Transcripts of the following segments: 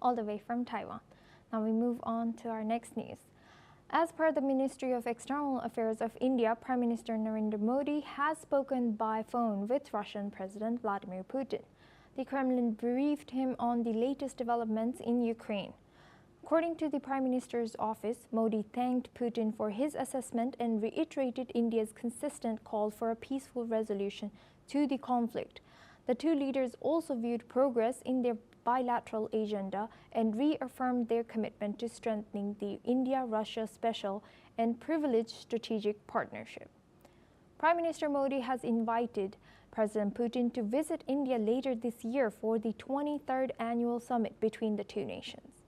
all the way from Taiwan. Now we move on to our next news. As per the Ministry of External Affairs of India, Prime Minister Narendra Modi has spoken by phone with Russian President Vladimir Putin. The Kremlin briefed him on the latest developments in Ukraine. According to the Prime Minister's office, Modi thanked Putin for his assessment and reiterated India's consistent call for a peaceful resolution to the conflict. The two leaders also viewed progress in their bilateral agenda and reaffirmed their commitment to strengthening the India-Russia special and privileged strategic partnership. Prime Minister Modi has invited President Putin to visit India later this year for the 23rd annual summit between the two nations.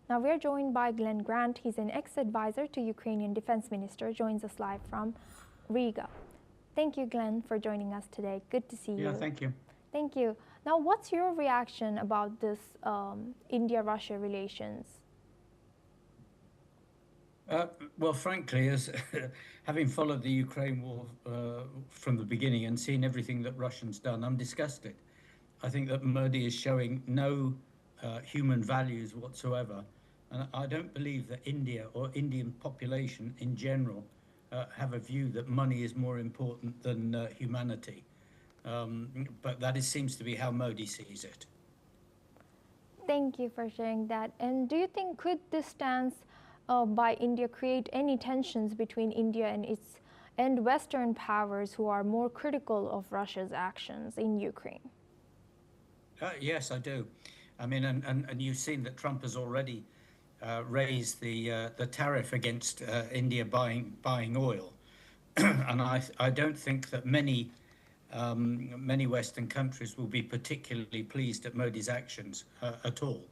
Now we're joined by Glenn Grant. He's an ex-advisor to Ukrainian Defense Minister, joins us live from Riga. Thank you, Glenn, for joining us today. Good to see you. Yeah, thank you. Thank you. Now, what's your reaction about this India-Russia relations? Well, frankly, as having followed the Ukraine war from the beginning and seen everything that Russia's done, I'm disgusted. I think that Modi is showing no human values whatsoever. And I don't believe that India or Indian population in general have a view that money is more important than humanity. But that seems to be how Modi sees it. Thank you for sharing that. And do you think could this stance by India create any tensions between India and Western powers who are more critical of Russia's actions in Ukraine? Yes, I do. I mean, and you've seen that Trump has already raised the tariff against India buying oil, and I don't think that many Western countries will be particularly pleased at Modi's actions at all.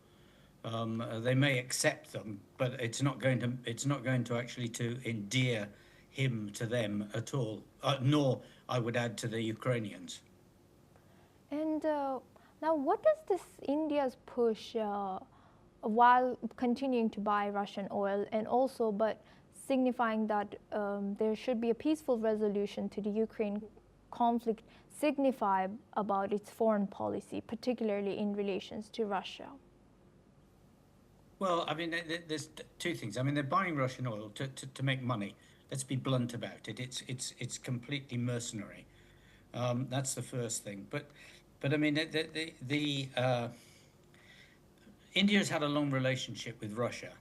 They may accept them, but it's not going to actually to endear him to them at all. Nor, I would add, to the Ukrainians. And now, what does this India's push while continuing to buy Russian oil, and also but signifying that there should be a peaceful resolution to the Ukraine conflict, signify about its foreign policy, particularly in relations to Russia? Well, I mean, there's two things. I mean, they're buying Russian oil to make money. Let's be blunt about it. It's completely mercenary. That's the first thing. But I mean, India's had a long relationship with Russia.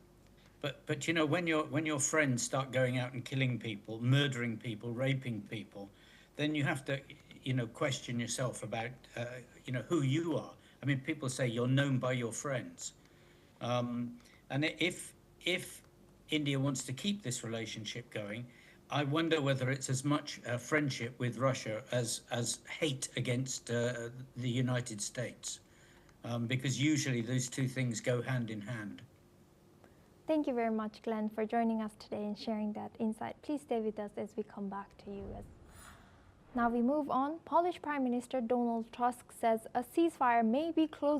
But you know, when your friends start going out and killing people, murdering people, raping people, then you have to, you know, question yourself about, you know, who you are. I mean, people say you're known by your friends. And if India wants to keep this relationship going, I wonder whether it's as much friendship with Russia as hate against the United States, because usually those two things go hand in hand. Thank you very much, Glenn, for joining us today and sharing that insight. Please stay with us as we come back to you. Now we move on. Polish Prime Minister Donald Tusk says a ceasefire may be closing